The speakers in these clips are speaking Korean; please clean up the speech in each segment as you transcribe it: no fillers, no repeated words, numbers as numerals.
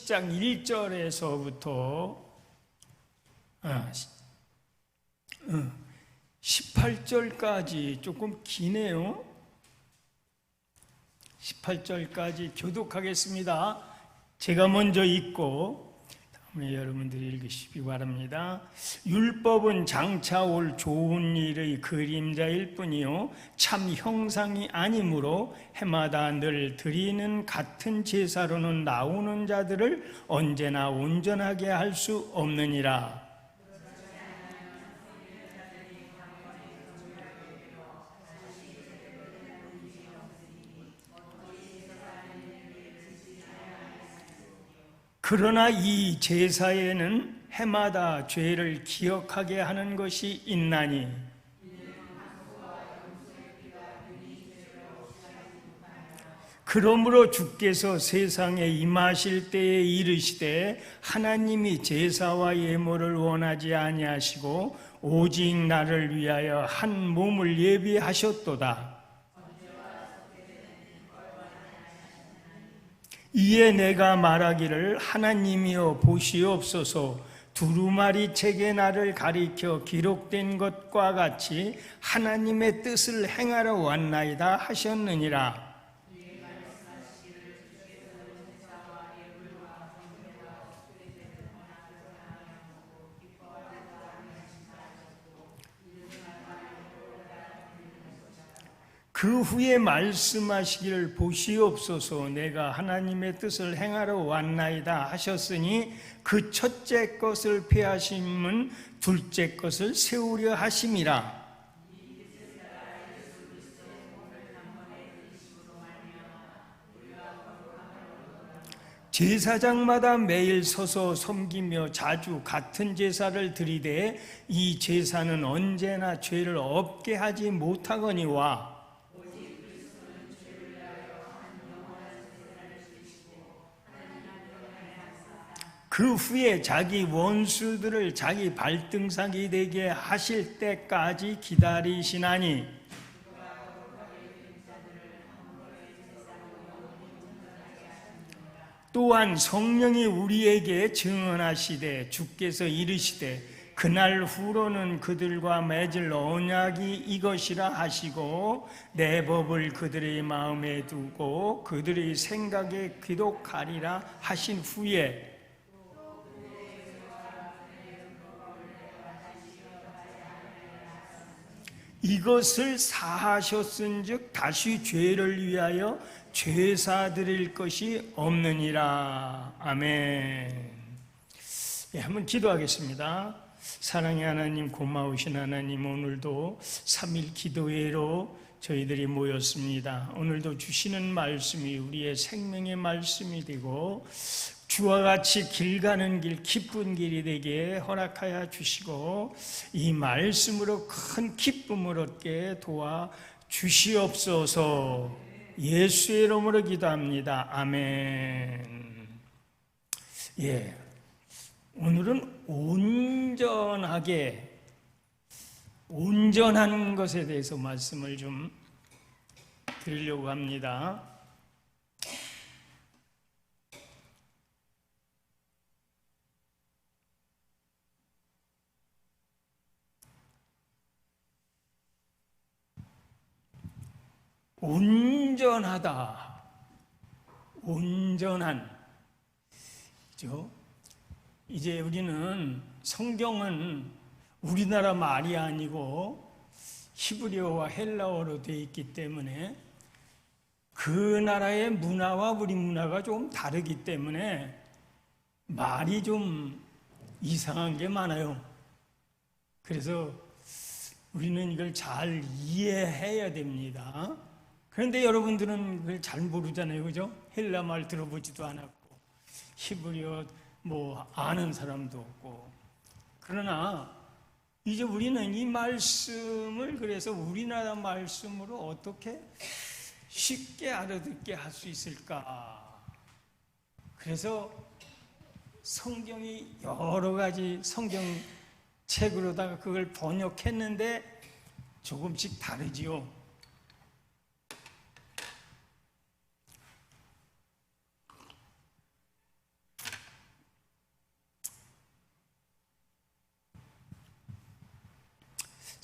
10장 1절에서부터 18절까지 조금 기네요. 18절까지 교독하겠습니다. 제가 먼저 읽고 다음에 여러분들이 읽으시기 바랍니다. 율법은 장차 올 좋은 일의 그림자일 뿐이요 참 형상이 아니므로 해마다 늘 드리는 같은 제사로는 나오는 자들을 언제나 온전하게 할 수 없느니라. 그러나 이 제사에는 해마다 죄를 기억하게 하는 것이 있나니 그러므로 주께서 세상에 임하실 때에 이르시되 하나님이 제사와 예물을 원하지 아니하시고 오직 나를 위하여 한 몸을 예비하셨도다. 이에 내가 말하기를 하나님이여 보시옵소서 두루마리 책에 나를 가리켜 기록된 것과 같이 하나님의 뜻을 행하러 왔나이다 하셨느니라. 그 후에 말씀하시기를 보시옵소서 내가 하나님의 뜻을 행하러 왔나이다 하셨으니 그 첫째 것을 폐하심은 둘째 것을 세우려 하심이라. 제사장마다 매일 서서 섬기며 자주 같은 제사를 드리되 이 제사는 언제나 죄를 없게 하지 못하거니와 그 후에 자기 원수들을 자기 발등상이 되게 하실 때까지 기다리시나니 또한 성령이 우리에게 증언하시되 주께서 이르시되 그날 후로는 그들과 맺을 언약이 이것이라 하시고 내 법을 그들의 마음에 두고 그들의 생각에 기록하리라 하신 후에 이것을 사하셨은즉 다시 죄를 위하여 죄사 드릴 것이 없느니라. 아멘. 한번 기도하겠습니다. 사랑의 하나님, 고마우신 하나님, 오늘도 3일 기도회로 저희들이 모였습니다. 오늘도 주시는 말씀이 우리의 생명의 말씀이 되고 주와 같이 길 가는 길 기쁜 길이 되게 허락하여 주시고 이 말씀으로 큰 기쁨을 얻게 도와 주시옵소서. 예수의 이름으로 기도합니다. 아멘. 오늘은 온전한 것에 대해서 말씀을 좀 드리려고 합니다. 온전하다, 온전한. 그죠? 이제 우리는 성경은 우리나라 말이 아니고 히브리어와 헬라어로 되어 있기 때문에 그 나라의 문화와 우리 문화가 좀 다르기 때문에 말이 좀 이상한 게 많아요. 그래서 우리는 이걸 잘 이해해야 됩니다. 그런데 여러분들은 그걸 잘 모르잖아요. 그죠? 헬라 말 들어보지도 않았고 히브리어 아는 사람도 없고. 그러나 이제 우리는 이 말씀을 그래서 우리나라 말씀으로 어떻게 쉽게 알아듣게 할 수 있을까? 그래서 성경이 여러 가지 성경책으로다가 그걸 번역했는데 조금씩 다르지요.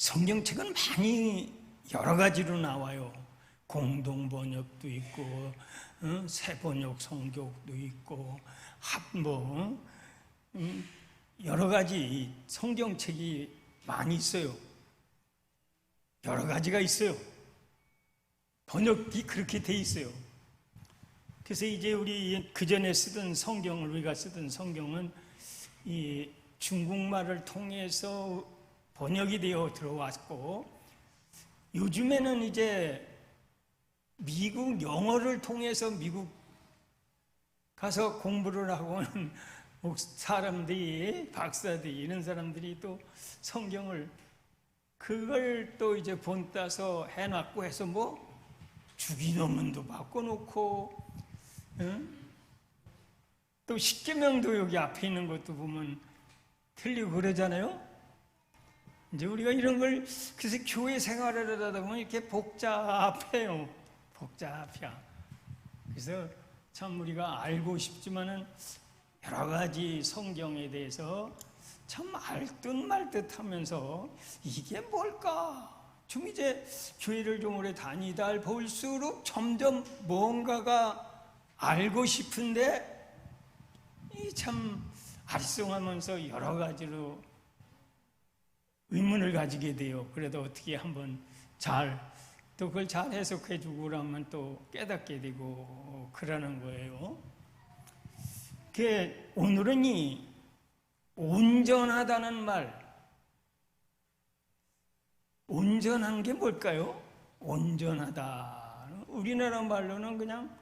성경책은 많이 여러 가지로 나와요. 공동 번역도 있고, 새 번역 성경도 있고, 여러 가지 성경책이 많이 있어요. 여러 가지가 있어요. 번역이 그렇게 돼 있어요. 그래서 이제 우리 그 전에 쓰던 성경을, 우리가 쓰던 성경은 이 중국말을 통해서 번역이 되어 들어왔고, 요즘에는 이제 미국 영어를 통해서 미국 가서 공부를 하고 하는 사람들이, 박사들이, 이런 사람들이 또 성경을 그걸 또 이제 본따서 해놨고 해서 뭐 주기도문도 바꿔놓고, 또 십계명도 여기 앞에 있는 것도 보면 틀리고 그러잖아요. 이제 우리가 이런 걸, 그래서 교회 생활을 하다 보면 이렇게 복잡해요. 복잡해. 그래서 참 우리가 알고 싶지만은 여러 가지 성경에 대해서 참 알듯 말듯 하면서 이게 뭘까? 좀 이제 교회를 좀 오래 다니다 볼수록 점점 뭔가가 알고 싶은데 이 참 아리송하면서 여러 가지로 의문을 가지게 돼요. 그래도 어떻게 한번 또 그걸 잘 해석해 주고 그러면 또 깨닫게 되고 그러는 거예요. 오늘은 이 온전하다는 말, 온전한 게 뭘까요? 온전하다. 우리나라 말로는 그냥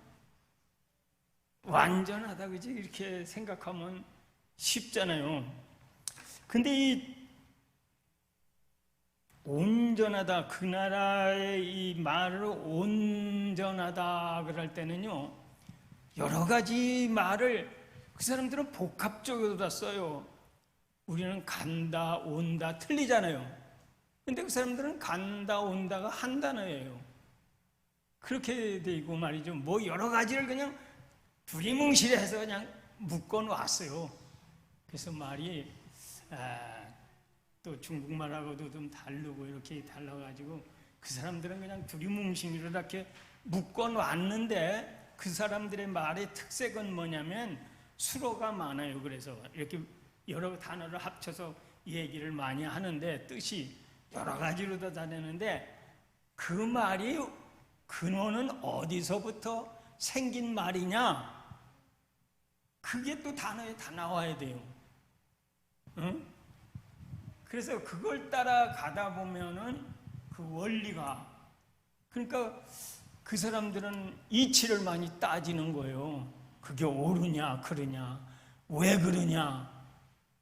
완전하다, 그지? 이렇게 생각하면 쉽잖아요. 근데 이 온전하다, 그 나라의 이 말을 온전하다 그럴 때는요, 여러 가지 말을 그 사람들은 복합적으로 다 써요. 우리는 간다, 온다 틀리잖아요. 근데 그 사람들은 간다, 온다가 한 단어예요. 그렇게 돼 있고 말이죠. 뭐 여러 가지를 그냥 두리뭉실해서 그냥 묶어 놨어요. 그래서 말이 또 중국말하고도 좀 다르고 이렇게 달라가지고 그 사람들은 그냥 두리뭉실로 이렇게 묶어 놨는데 그 사람들의 말의 특색은 뭐냐면 수로가 많아요. 그래서 이렇게 여러 단어를 합쳐서 얘기를 많이 하는데 뜻이 여러 가지로 다 다르는데 그 말이 근원은 어디서부터 생긴 말이냐? 그게 또 단어에 다 나와야 돼요. 응? 그래서 그걸 따라가다 보면은 그 원리가, 그러니까 그 사람들은 이치를 많이 따지는 거예요. 그게 옳으냐, 그러냐, 왜 그러냐,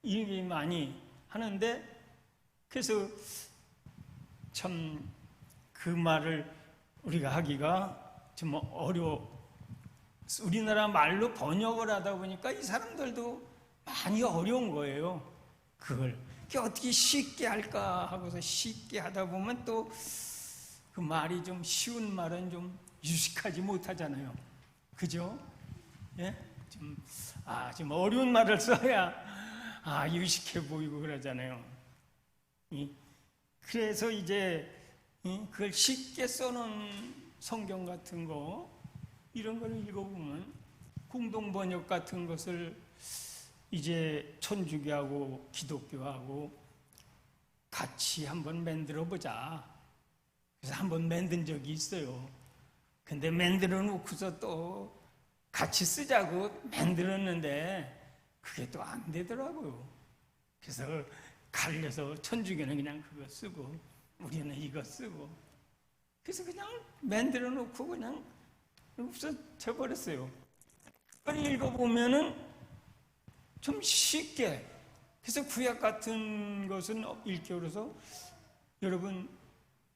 이게 많이 하는데, 그래서 참 그 말을 우리가 하기가 좀 어려워. 우리나라 말로 번역을 하다 보니까 이 사람들도 많이 어려운 거예요. 그걸 어떻게 쉽게 할까 하고서 쉽게 하다 보면 또 그 말이 좀 쉬운 말은 좀 유식하지 못하잖아요. 그죠? 예? 좀 어려운 말을 써야 유식해 보이고 그러잖아요. 그래서 이제 그걸 쉽게 써놓은 성경 같은 거, 이런 걸 읽어보면 공동 번역 같은 것을 이제 천주교하고 기독교하고 같이 한번 만들어 보자. 그래서 한번 만든 적이 있어요. 근데 만들어 놓고서 또 같이 쓰자고 만들었는데 그게 또 안 되더라고요. 그래서 갈려서 천주교는 그냥 그거 쓰고 우리는 이거 쓰고, 그래서 그냥 만들어 놓고 그냥 없어져 버렸어요. 그걸 읽어보면은 좀 쉽게, 그래서 구약 같은 것은 읽기 어려서 여러분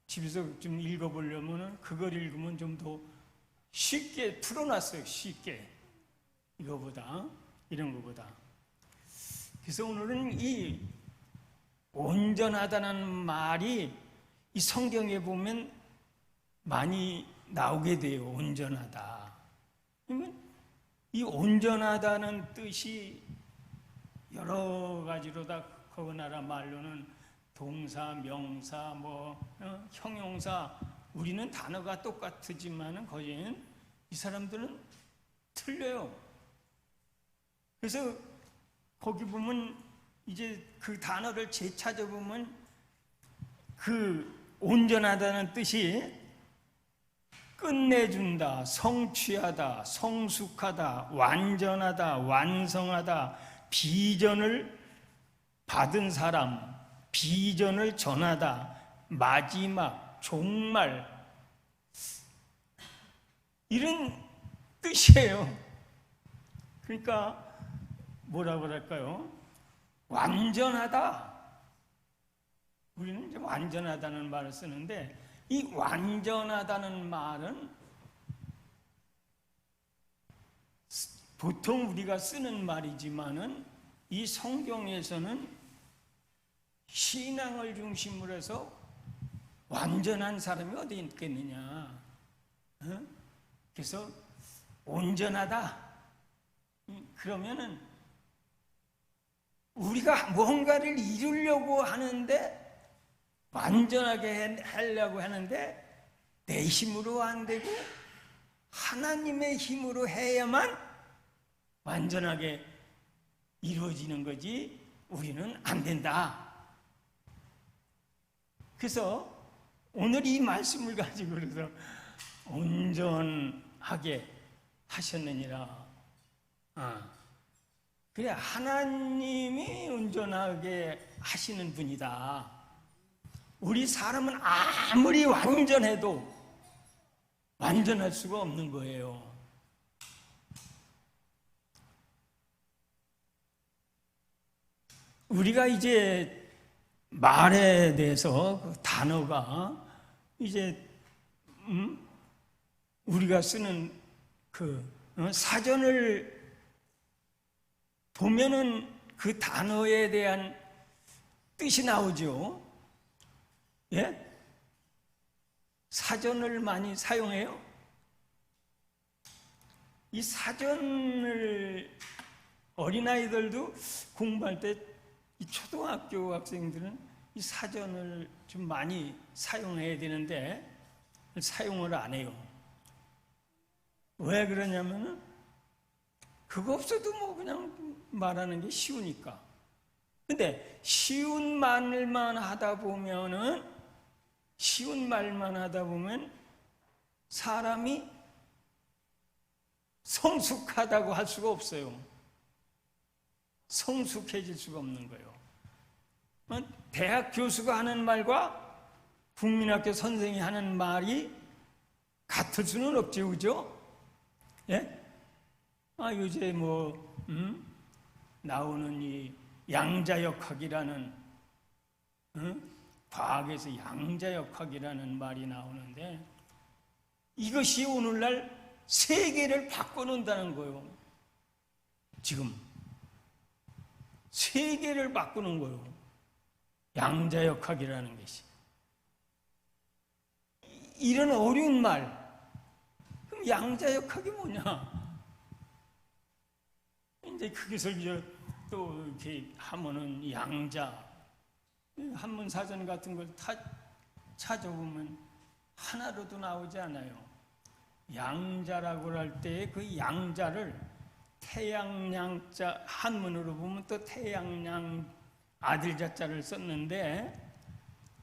집에서 좀 읽어보려면은 그걸 읽으면 좀 더 쉽게 풀어놨어요. 쉽게 이거보다, 이런 거보다. 그래서 오늘은 이 온전하다는 말이 이 성경에 보면 많이 나오게 돼요. 온전하다. 이 온전하다는 뜻이 여러 가지로 다 그 나라 말로는 동사, 명사, 형용사, 우리는 단어가 똑같지만은 거기는 이 사람들은 틀려요. 그래서 거기 보면 이제 그 단어를 재찾아보면 그 온전하다는 뜻이 끝내준다, 성취하다, 성숙하다, 완전하다, 완성하다, 비전을 받은 사람, 비전을 전하다, 마지막, 종말, 이런 뜻이에요. 그러니까 뭐라 그럴까요? 완전하다. 우리는 이제 완전하다는 말을 쓰는데, 이 완전하다는 말은 보통 우리가 쓰는 말이지만은 이 성경에서는 신앙을 중심으로 해서 완전한 사람이 어디 있겠느냐. 그래서 온전하다. 그러면은 우리가 뭔가를 이루려고 하는데, 완전하게 하려고 하는데 내 힘으로 안 되고 하나님의 힘으로 해야만 완전하게 이루어지는 거지 우리는 안 된다. 그래서 오늘 이 말씀을 가지고 그래서 온전하게 하셨느니라. 그래, 하나님이 온전하게 하시는 분이다. 우리 사람은 아무리 완전해도 완전할 수가 없는 거예요. 우리가 이제 말에 대해서 그 단어가 이제 우리가 쓰는 그 사전을 보면은 그 단어에 대한 뜻이 나오죠. 예? 사전을 많이 사용해요. 이 사전을 어린아이들도 공부할 때 이 초등학교 학생들은 이 사전을 좀 많이 사용해야 되는데 사용을 안 해요. 왜 그러냐면은 그거 없어도 뭐 그냥 말하는 게 쉬우니까. 근데 쉬운 말만 하다 보면 사람이 성숙하다고 할 수가 없어요. 성숙해질 수가 없는 거예요. 대학 교수가 하는 말과 국민학교 선생이 하는 말이 같을 수는 없죠, 그죠? 예? 요새 나오는 이 양자역학이라는, 과학에서 양자역학이라는 말이 나오는데, 이것이 오늘날 세계를 바꿔놓는다는 거예요. 지금 세계를 바꾸는 거예요. 양자역학이라는 것이. 이런 어려운 말, 그럼 양자역학이 뭐냐? 이제 그것을 또 이렇게 하면은 양자, 한문사전 같은 걸 다 찾아보면 하나로도 나오지 않아요. 양자라고 할 때 그 양자를 태양양자, 한문으로 보면 또 태양양 아들 자자를 썼는데,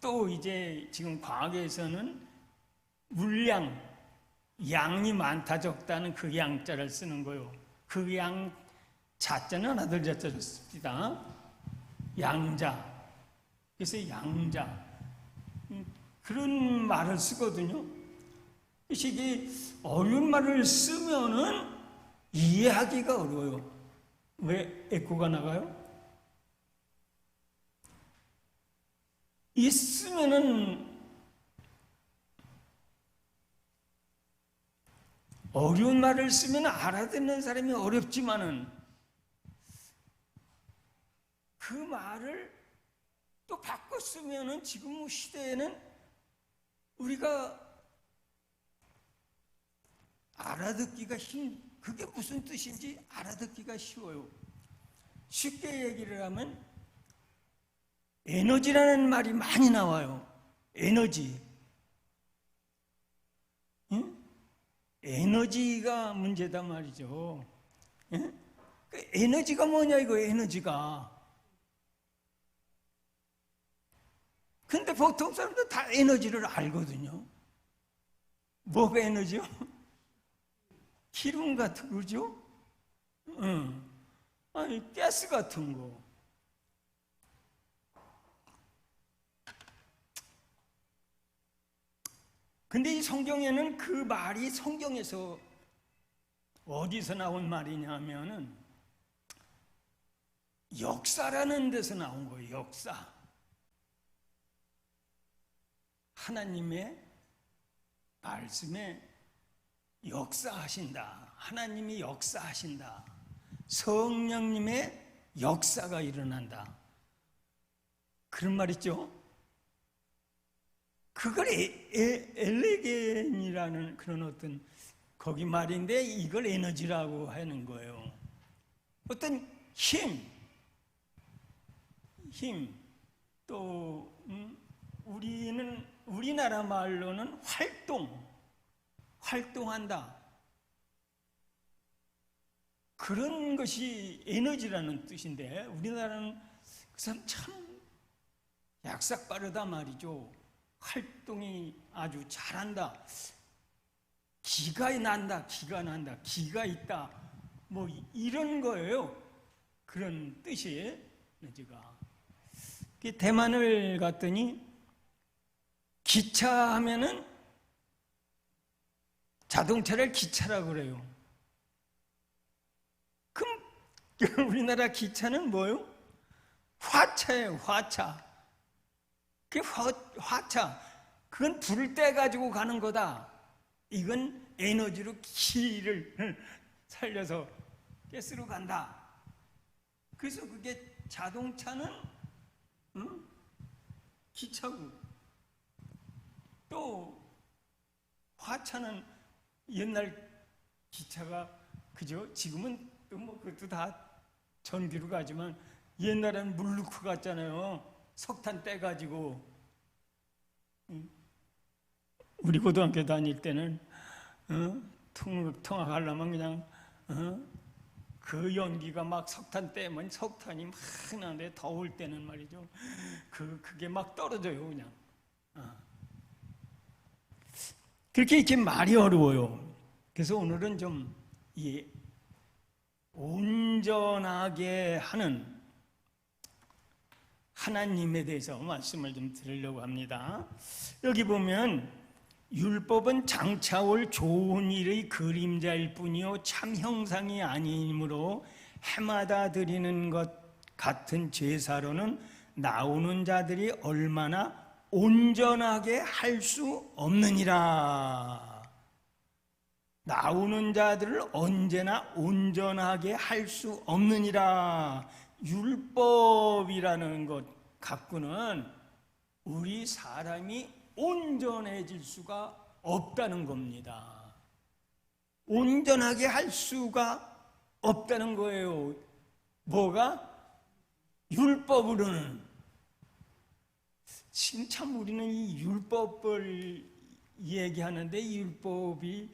또 이제 지금 과학에서는 물량, 양이 많다 적다는 그 양자를 쓰는 거예요. 그 양 자자는 아들 자자를 씁니다. 양자. 그래서 양자. 그런 말을 쓰거든요. 이게 어려운 말을 쓰면은 이해하기가 어려워요. 왜 에코가 나가요? 있으면은 어려운 말을 쓰면 알아듣는 사람이 어렵지만은 그 말을 또 바꿔 쓰면은 지금 시대에는 우리가 알아듣기가 그게 무슨 뜻인지 알아듣기가 쉬워요. 쉽게 얘기를 하면 에너지라는 말이 많이 나와요. 에너지. 응? 에너지가 문제다 말이죠. 응? 그 에너지가 뭐냐 이거 에너지가. 근데 보통 사람들 다 에너지를 알거든요. 뭐가 에너지요? 기름 같은 거죠? 응. 아니, 가스 같은 거. 근데 이 성경에는 그 말이 성경에서 어디서 나온 말이냐면은 역사라는 데서 나온 거예요. 역사. 하나님의 말씀에 역사하신다. 하나님이 역사하신다. 성령님의 역사가 일어난다. 그런 말 있죠? 그걸 엘레겐이라는 그런 어떤 거기 말인데 이걸 에너지라고 하는 거예요. 어떤 힘, 또 우리나라 말로는 활동한다. 그런 것이 에너지라는 뜻인데 우리나라는 그 사람 참 약삭 빠르다 말이죠. 활동이 아주 잘한다. 기가 난다. 기가 있다. 뭐 이런 거예요. 그런 뜻이 에너지가. 대만을 갔더니 기차 하면은 자동차를 기차라고 그래요. 그럼 우리나라 기차는 뭐예요? 화차예요. 화차. 그 화차, 그건 불을 떼 가지고 가는 거다. 이건 에너지로 기를 살려서 가스로 간다. 그래서 그게 자동차는 기차고, 또 화차는 옛날 기차가 그죠? 지금은 또 뭐 그것도 다 전기로 가지만 옛날에는 물 넣고 갔잖아요. 석탄 떼가지고. 우리 고등학교 다닐 때는 통학하려면 그냥 그 연기가 막 석탄 떼면 석탄이 막 나는데 더울 때는 말이죠. 그게 막 떨어져요 그냥. 그렇게 이렇게 말이 어려워요. 그래서 오늘은 좀 온전하게 하는 하나님에 대해서 말씀을 좀 드리려고 합니다. 여기 보면 율법은 장차 올 좋은 일의 그림자일 뿐이요 참 형상이 아니므로 해마다 드리는 것 같은 제사로는 나오는 자들이 얼마나 온전하게 할 수 없느니라. 나오는 자들을 언제나 온전하게 할 수 없느니라. 율법이라는 것 갖고는 우리 사람이 온전해질 수가 없다는 겁니다. 온전하게 할 수가 없다는 거예요. 뭐가? 율법으로는. 지금 참 우리는 이 율법을 얘기하는데 이 율법이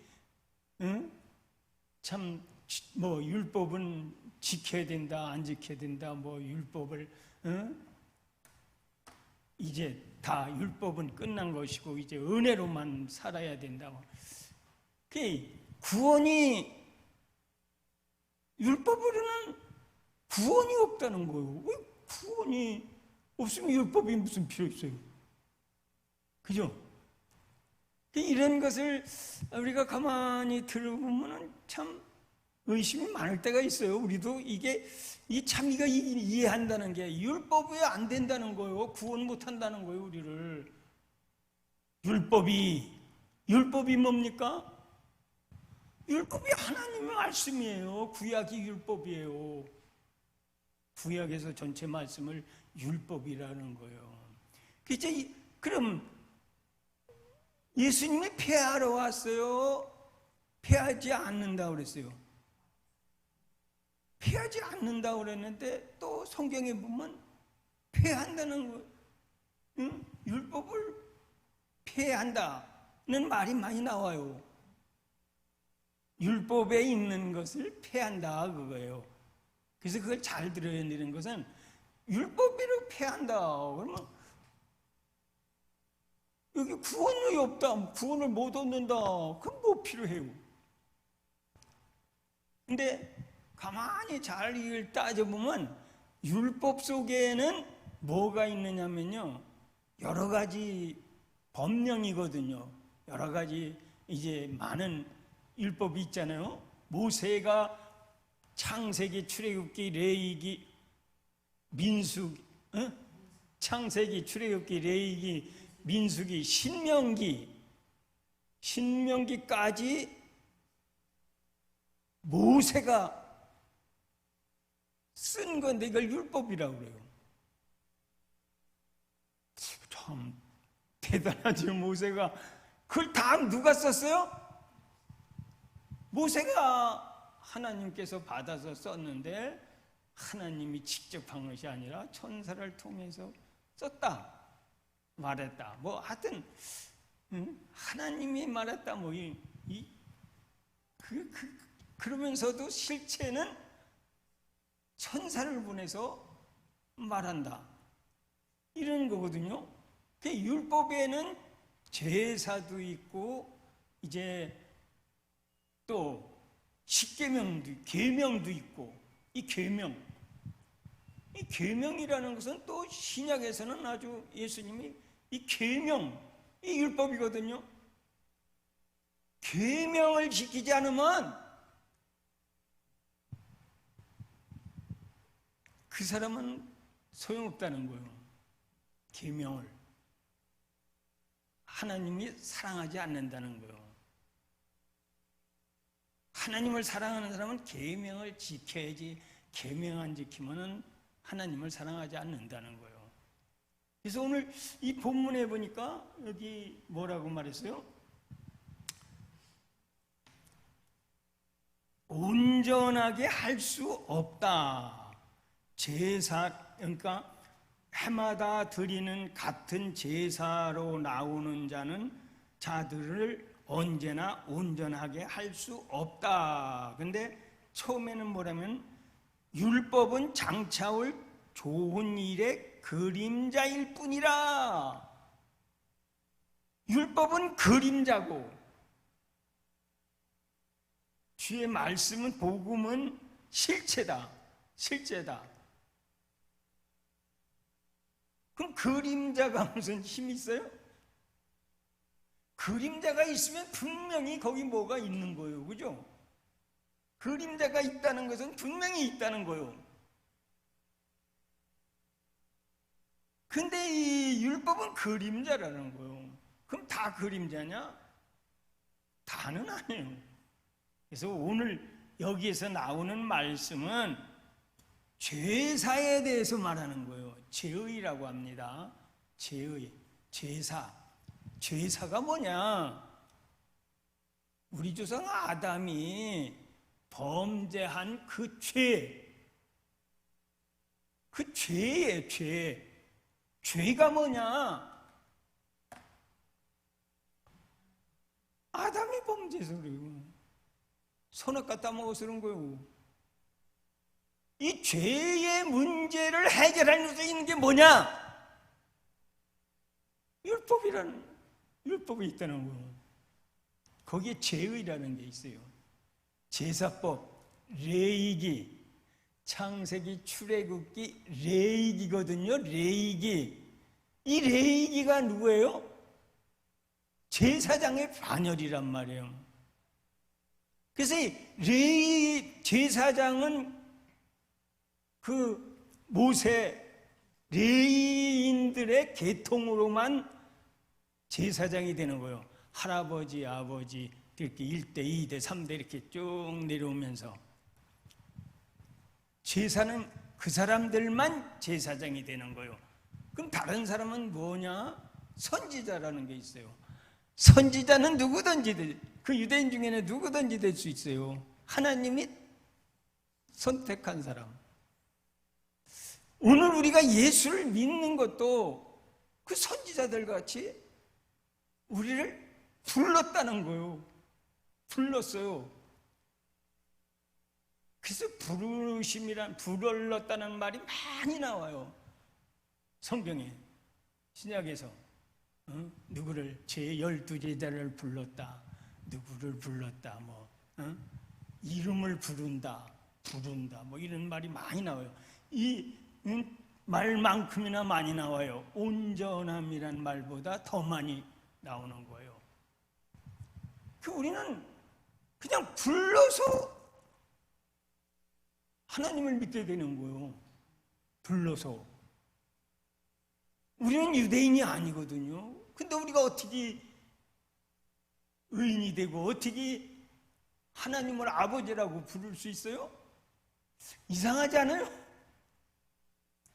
참 뭐 율법은 지켜야 된다, 안 지켜야 된다, 뭐 율법을 이제 다 율법은 끝난 것이고 이제 은혜로만 살아야 된다고. 그 구원이 율법으로는 구원이 없다는 거예요. 왜 구원이 없으면 율법이 무슨 필요 있어요? 그죠? 이런 것을 우리가 가만히 들어보면 참 의심이 많을 때가 있어요. 우리도 이거 이해한다는 게 율법이 안 된다는 거예요. 구원 못 한다는 거예요, 우리를. 율법이 뭡니까? 율법이 하나님의 말씀이에요. 구약이 율법이에요. 구약에서 전체 말씀을 율법이라는 거예요. 그럼 예수님이 폐하러 왔어요? 폐하지 않는다고 그랬어요. 폐하지 않는다고 그랬는데 또 성경에 보면 폐한다는 거, 응? 율법을 폐한다는 말이 많이 나와요. 율법에 있는 것을 폐한다 그거예요. 그래서 그걸 잘 들어야 되는 것은 율법으로 폐한다 그러면 여기 구원이 없다, 구원을 못 얻는다, 그럼 뭐 필요해요? 근데 가만히 잘 이걸 따져보면 율법 속에는 뭐가 있느냐면요, 여러 가지 법령이거든요. 여러 가지 이제 많은 율법이 있잖아요. 모세가 창세기, 출애굽기, 레위기, 민수기, 창세기, 출애굽기, 레위기, 민수기, 신명기까지 모세가 쓴 건데 이걸 율법이라고 그래요. 참 대단하죠. 모세가 그걸 다 누가 썼어요? 모세가 하나님께서 받아서 썼는데 하나님이 직접 한 것이 아니라 천사를 통해서 썼다, 말했다. 뭐 하여튼 하나님이 말했다. 뭐 그러면서도 실체는 천사를 보내서 말한다, 이런 거거든요. 그 율법에는 제사도 있고 이제 또 십계명도, 계명도 있고, 이 계명이라는 것은 또 신약에서는 아주 예수님이 이 계명, 이 율법이거든요. 계명을 지키지 않으면 그 사람은 소용없다는 거예요. 계명을 하나님이 사랑하지 않는다는 거예요. 하나님을 사랑하는 사람은 계명을 지켜야지, 계명 안 지키면은 하나님을 사랑하지 않는다는 거예요. 그래서 오늘 이 본문에 보니까 여기 뭐라고 말했어요? 온전하게 할 수 없다. 제사, 그러니까 해마다 드리는 같은 제사로 나오는 자들을 언제나 온전하게 할 수 없다. 근데 처음에는 뭐라면 율법은 장차올 좋은 일의 그림자일 뿐이라. 율법은 그림자고 주의 말씀은, 복음은 실체다. 그럼 그림자가 무슨 힘이 있어요? 그림자가 있으면 분명히 거기 뭐가 있는 거예요. 그죠? 그림자가 있다는 것은 분명히 있다는 거예요. 근데 이 율법은 그림자라는 거예요. 그럼 다 그림자냐? 다는 아니에요. 그래서 오늘 여기에서 나오는 말씀은 죄사에 대해서 말하는 거예요. 죄의라고 합니다. 죄의, 제사. 죄사가 뭐냐? 우리 조상 아담이 범죄한 그 죄예요, 죄. 죄가 뭐냐? 아담이 범죄해서 그래요. 선악 갖다 먹어서 그런 거예요. 이 죄의 문제를 해결할 수 있는 게 뭐냐? 율법이 있다는 거예요. 거기에 죄의라는 게 있어요. 제사법, 레위기, 창세기, 출애굽기, 레위기거든요. 레위기. 이 레위기가 누구예요? 제사장의 반열이란 말이에요. 그래서 제사장은 그 모세 레위인들의 계통으로만 제사장이 되는 거예요. 할아버지, 아버지 이렇게 1대, 2대, 3대 이렇게 쭉 내려오면서 제사는 그 사람들만 제사장이 되는 거예요. 그럼 다른 사람은 뭐냐? 선지자라는 게 있어요. 선지자는 누구든지, 그 유대인 중에는 누구든지 될 수 있어요. 하나님이 선택한 사람. 오늘 우리가 예수를 믿는 것도 그 선지자들 같이 우리를 불렀다는 거예요. 불렀어요. 그래서 불렀다는 말이 많이 나와요. 성경에, 신약에서. 누구를, 제 12제자를 불렀다. 누구를 불렀다. 이름을 부른다. 뭐 이런 말이 많이 나와요. 이 말만큼이나 많이 나와요. 온전함이란 말보다 더 많이 나오는 거예요. 우리는 그냥 불러서 하나님을 믿게 되는 거예요. 불러서. 우리는 유대인이 아니거든요. 근데 우리가 어떻게 의인이 되고 어떻게 하나님을 아버지라고 부를 수 있어요? 이상하지 않아요?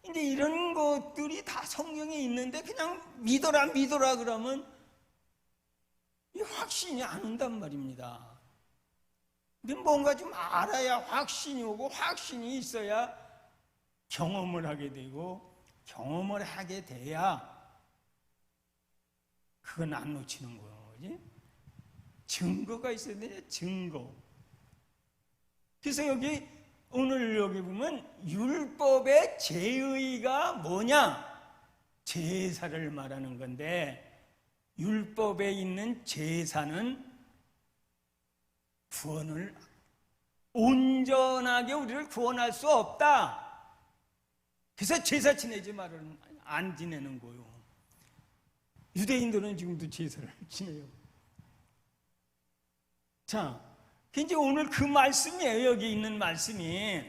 근데 이런 것들이 다 성경에 있는데 그냥 믿어라 그러면 확신이 안 온단 말입니다. 근데 뭔가 좀 알아야 확신이 오고, 확신이 있어야 경험을 하게 되고, 경험을 하게 돼야 그건 안 놓치는 거예요. 그지? 증거가 있어야 돼요. 증거. 그래서 오늘 여기 보면 율법의 제의가 뭐냐? 제사를 말하는 건데, 율법에 있는 제사는 구원을, 온전하게 우리를 구원할 수 없다. 그래서 제사 지내지 말은 안 지내는 거예요. 유대인들은 지금도 제사를 지내요. 자, 이제 오늘 그 말씀이에요. 여기 있는 말씀이.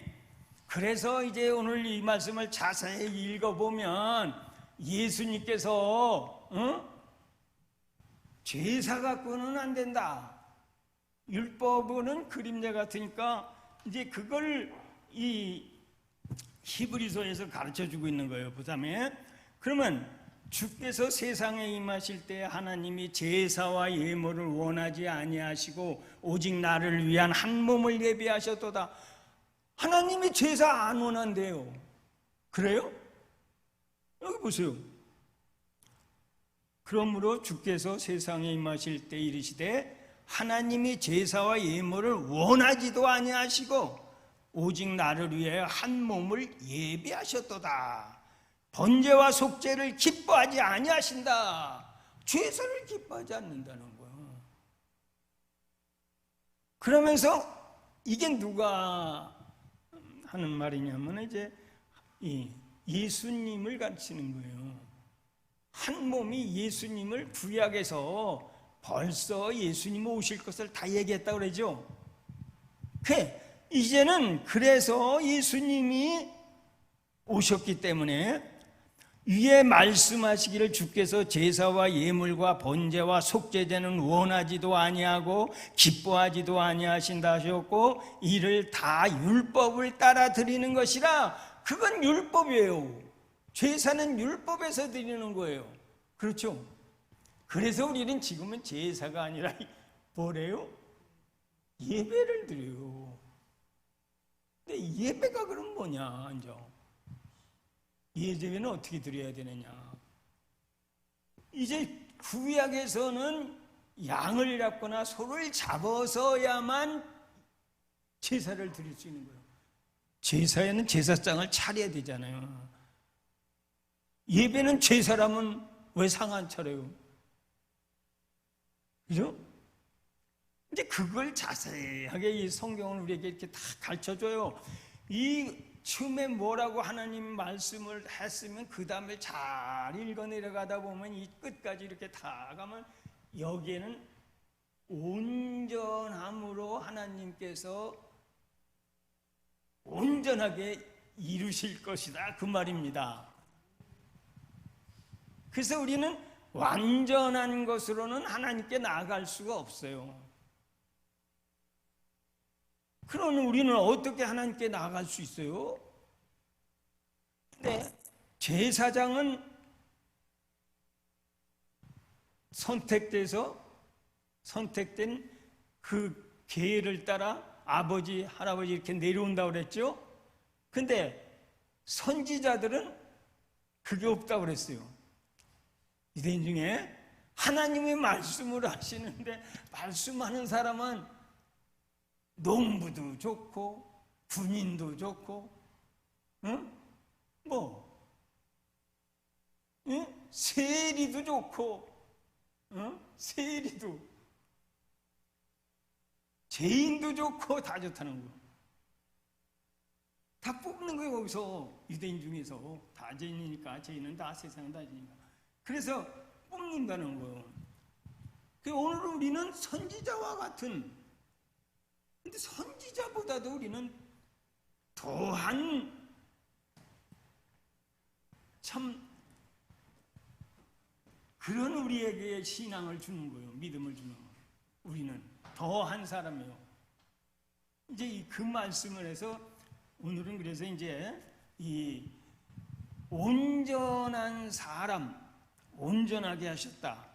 그래서 이제 오늘 이 말씀을 자세히 읽어보면 예수님께서 제사 갖고는 안 된다. 율법은 그림자 같으니까 이제 그걸 이 히브리서에서 가르쳐주고 있는 거예요. 그다음에 그러면 주께서 세상에 임하실 때 하나님이 제사와 예물을 원하지 아니하시고 오직 나를 위한 한 몸을 예비하셨도다. 하나님이 제사 안 원한대요. 그래요? 여기 보세요. 그러므로 주께서 세상에 임하실 때 이르시되 하나님이 제사와 예물을 원하지도 아니하시고 오직 나를 위하여 한 몸을 예비하셨도다. 번제와 속죄를 기뻐하지 아니하신다. 제사를 기뻐하지 않는다는 거예요. 그러면서 이게 누가 하는 말이냐면 이제 예수님을 가르치는 거예요. 한 몸이 예수님을 구약에서 벌써 예수님 오실 것을 다 얘기했다고 그러죠. 이제는 그래서 예수님이 오셨기 때문에 위에 말씀하시기를 주께서 제사와 예물과 번제와 속죄제는 원하지도 아니하고 기뻐하지도 아니하신다 하셨고 이를 다 율법을 따라 드리는 것이라. 그건 율법이에요. 제사는 율법에서 드리는 거예요. 그렇죠? 그래서 우리는 지금은 제사가 아니라 뭐래요? 예배를 드려요. 근데 예배가 그럼 뭐냐? 예배는 어떻게 드려야 되느냐? 이제 구약에서는 양을 잡거나 소를 잡아서야만 제사를 드릴 수 있는 거예요. 제사에는 제사장을 차려야 되잖아요. 예배는 제사라면 왜 상 안 차려요? 그죠? 이제 그걸 자세하게 이 성경은 우리에게 이렇게 다 가르쳐줘요. 이 처음에 뭐라고 하나님 말씀을 했으면 그 다음에 잘 읽어 내려가다 보면 이 끝까지 이렇게 다 가면 여기에는 온전함으로 하나님께서 온전하게 이루실 것이다 그 말입니다. 그래서 우리는 완전한 것으로는 하나님께 나아갈 수가 없어요. 그러면 우리는 어떻게 하나님께 나아갈 수 있어요? 네, 제사장은 선택된 그 계를 따라 아버지, 할아버지 이렇게 내려온다고 그랬죠? 근데 선지자들은 그게 없다고 그랬어요. 유대인 중에 하나님의 말씀을 하시는데 말씀하는 사람은 농부도 좋고 군인도 좋고 세리도 좋고 세리도 죄인도 좋고 다 좋다는 거예요. 다 뽑는 거예요. 거기서 유대인 중에서 다 죄인이니까, 죄인은 다 세상은 다 죄인이니까. 그래서 뽑는다는 거예요. 오늘 우리는 선지자와 같은, 근데 선지자보다도 우리는 더한 참 그런 우리에게 신앙을 주는 거예요. 믿음을 주는 거예요. 우리는 더한 사람이에요. 이제 그 말씀을 해서 오늘은 그래서 이제 이 온전한 사람, 온전하게 하셨다.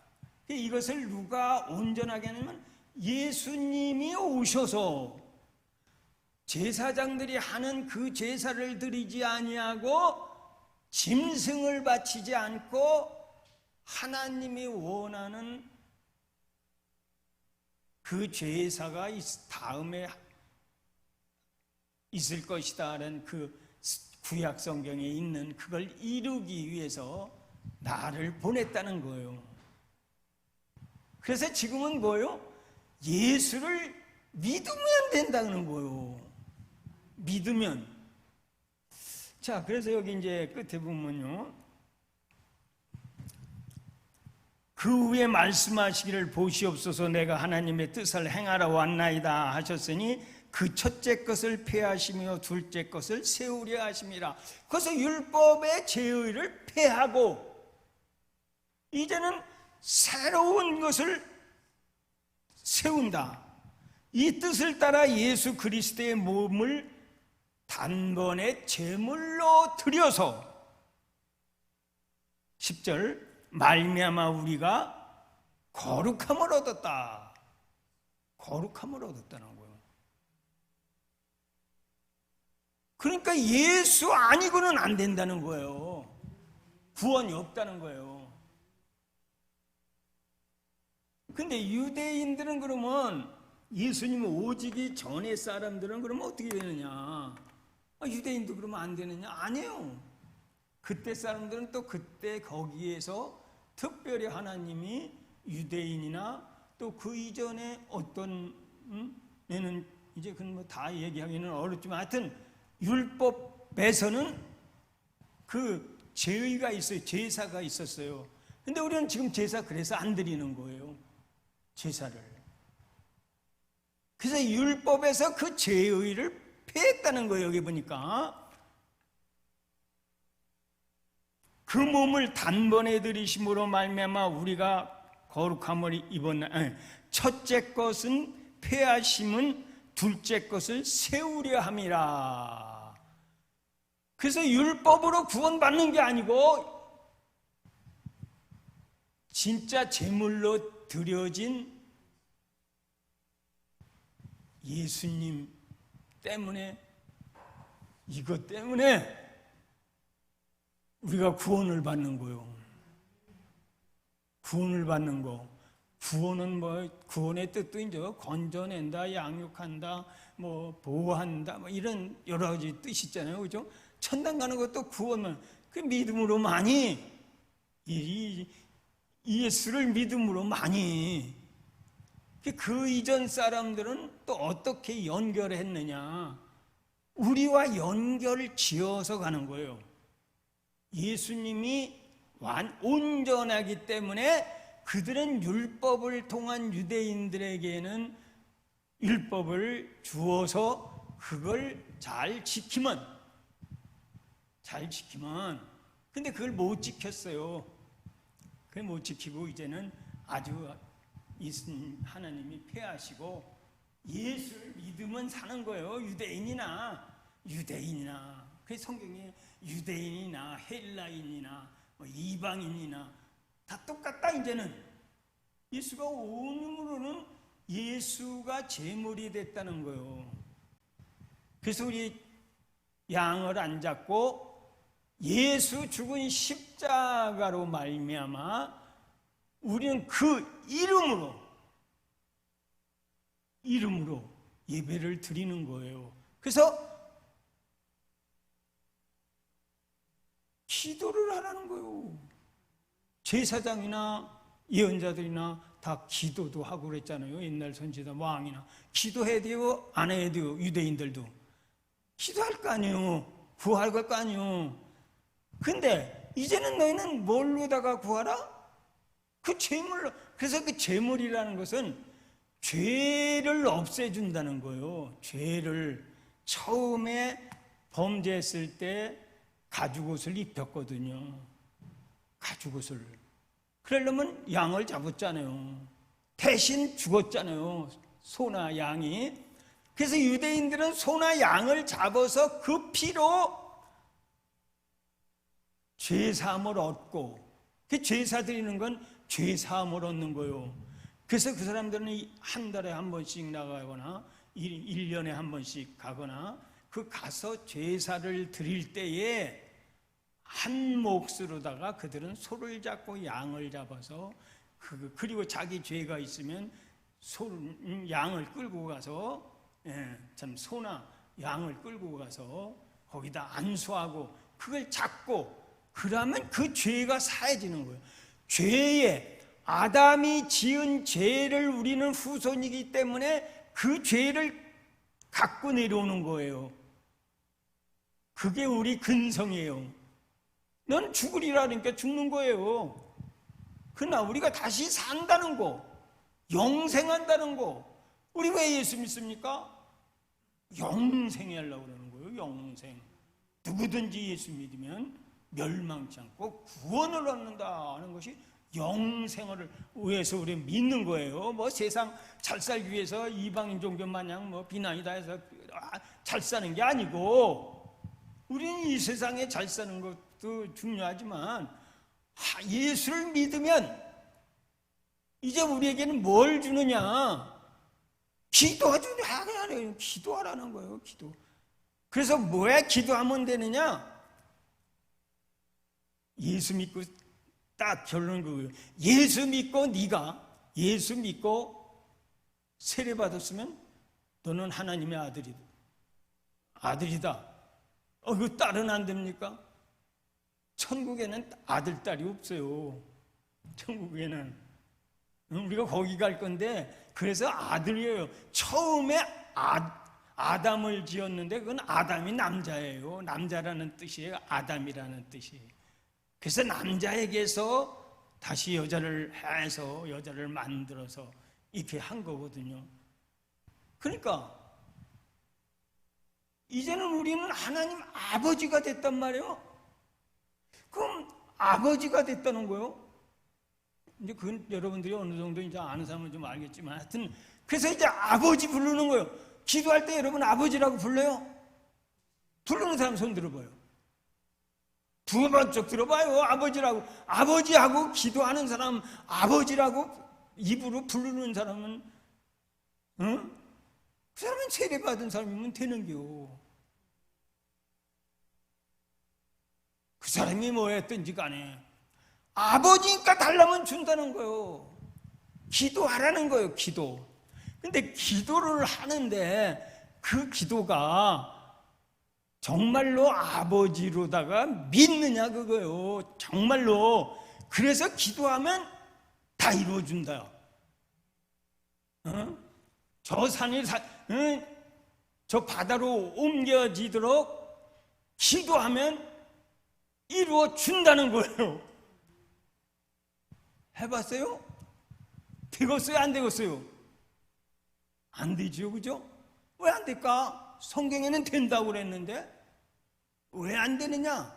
이것을 누가 온전하게 하냐면 예수님이 오셔서 제사장들이 하는 그 제사를 드리지 아니하고 짐승을 바치지 않고 하나님이 원하는 그 제사가 다음에 있을 것이다라는 그 구약 성경에 있는 그걸 이루기 위해서 나를 보냈다는 거예요. 그래서 지금은 뭐예요? 예수를 믿으면 된다는 거예요. 믿으면. 자, 그래서 여기 이제 끝에 보면요. 그 후에 말씀하시기를 보시옵소서 내가 하나님의 뜻을 행하러 왔나이다 하셨으니 그 첫째 것을 폐하시며 둘째 것을 세우려 하심이라. 그래서 율법의 제의를 폐하고 이제는 새로운 것을 세운다. 이 뜻을 따라 예수 그리스도의 몸을 단번에 제물로 드려서 10절 말미암아 우리가 거룩함을 얻었다. 거룩함을 얻었다는 거예요. 그러니까 예수 아니고는 안 된다는 거예요. 구원이 없다는 거예요. 근데 유대인들은 그러면 예수님 오시기 전의 사람들은 그러면 어떻게 되느냐? 유대인도 그러면 안 되느냐? 아니에요. 그때 사람들은 또 그때 거기에서 특별히 하나님이 유대인이나 또 그 이전에 어떤 얘는 이제 그건 뭐 다 얘기하기는 어렵지만 하여튼 율법에서는 그 제의가 있어요. 제사가 있었어요. 근데 우리는 지금 제사 그래서 안 드리는 거예요. 제사를. 그래서 율법에서 그 제의를 폐했다는 거예요. 여기 보니까 그 몸을 단번에 들이심으로 말미암아 우리가 거룩함을 입었나. 첫째 것은 폐하심은 둘째 것을 세우려 함이라. 그래서 율법으로 구원받는 게 아니고 진짜 제물로 드려진 예수님 때문에, 이것 때문에 우리가 구원을 받는 거예요. 구원을 받는 거. 구원은 뭐, 구원의 뜻도 이제 건져낸다, 양육한다, 뭐, 보호한다, 뭐 이런 여러 가지 뜻이 있잖아요. 그죠? 천당 가는 것도 구원은 그 믿음으로 많이, 이 예수를 믿음으로 많이. 그 이전 사람들은 또 어떻게 연결했느냐? 우리와 연결을 지어서 가는 거예요. 예수님이 온전하기 때문에 그들은 율법을 통한 유대인들에게는 율법을 주어서 그걸 잘 지키면 근데 그걸 못 지켰어요. 그걸 못 지키고 이제는 아주 하나님이 폐하시고 예수를 믿으면 사는 거예요. 유대인이나 그 성경에 유대인이나 헬라인이나 이방인이나 다 똑같다. 이제는 예수가 오므로는 예수가 제물이 됐다는 거예요. 그래서 우리 양을 안 잡고 예수 죽은 십자가로 말미암아 우리는 그 이름으로 예배를 드리는 거예요. 그래서 기도를 하라는 거예요. 제사장이나 예언자들이나 다 기도도 하고 그랬잖아요. 옛날 선지자 왕이나 기도해야 돼요, 안 해야 돼요? 유대인들도 기도할 거 아니에요. 구할 거 아니에요. 근데 이제는 너희는 뭘로다가 구하라? 그 제물로. 그래서 그 제물이라는 것은 죄를 없애준다는 거예요. 죄를 처음에 범죄했을 때 가죽옷을 입혔거든요. 가죽옷을. 그러려면 양을 잡았잖아요. 대신 죽었잖아요. 소나 양이. 그래서 유대인들은 소나 양을 잡아서 그 피로 죄사함을 얻고, 그 제사 드리는 건 죄사함을 얻는 거예요. 그래서 그 사람들은 한 달에 한 번씩 나가거나 1년에 한 번씩 가거나 그 가서 제사를 드릴 때에 한 몫으로다가 그들은 소를 잡고 양을 잡아서 그리고 자기 죄가 있으면 양을 끌고 가서 참 소나 양을 끌고 가서 거기다 안수하고 그걸 잡고 그러면 그 죄가 사해지는 거예요. 죄에 아담이 지은 죄를 우리는 후손이기 때문에 그 죄를 갖고 내려오는 거예요. 그게 우리 근성이에요. 넌 죽으리라니까 죽는 거예요. 그러나 우리가 다시 산다는 거, 영생한다는 거. 우리 왜 예수 믿습니까? 영생이 하려고 그러는 거예요. 영생. 누구든지 예수 믿으면 멸망치 않고 구원을 얻는다 하는 것이 영생을 위해서 우리 믿는 거예요. 뭐 세상 잘 살기 위해서 이방인 종교 마냥 뭐 비난이다 해서 잘 사는 게 아니고, 우리는 이 세상에 잘 사는 것도 중요하지만 예수를 믿으면 이제 우리에게는 뭘 주느냐? 기도하라는 기도하라는 거예요. 기도. 그래서 뭐야 기도하면 되느냐? 예수 믿고 딱 결론은 그거예요. 예수 믿고 세례 받았으면 너는 하나님의 아들이다. 그 딸은 안 됩니까? 천국에는 아들, 딸이 없어요. 천국에는. 우리가 거기 갈 건데, 그래서 아들이에요. 처음에 아담을 지었는데 그건 아담이 남자예요. 남자라는 뜻이에요. 아담이라는 뜻이에요. 그래서 남자에게서 다시 여자를 해서 여자를 만들어서 이렇게 한 거거든요. 그러니까 이제는 우리는 하나님 아버지가 됐단 말이에요. 그럼 아버지가 됐다는 거예요. 이제 그건 여러분들이 어느 정도 이제 아는 사람은 좀 알겠지만, 하여튼 그래서 이제 아버지 부르는 거예요. 기도할 때 여러분 아버지라고 불러요? 부르는 사람 손 들어봐요. 두 번쩍 들어봐요. 아버지라고. 아버지하고 기도하는 사람, 아버지라고 입으로 부르는 사람은, 그 사람은 세례받은 사람이면 되는겨. 그 사람이 뭐 했든지 간에 아버지니까 달라면 준다는 거예요. 기도하라는 거예요. 기도. 근데 기도를 하는데 그 기도가 정말로 아버지로다가 믿느냐 그거예요. 정말로. 그래서 기도하면 다 이루어준다. 저 산이 저 바다로 옮겨지도록 기도하면 이루어준다는 거예요. 해봤어요? 되겠어요? 안 되겠어요? 안 되죠, 그죠? 왜 안 될까? 성경에는 된다고 그랬는데 왜 안 되느냐?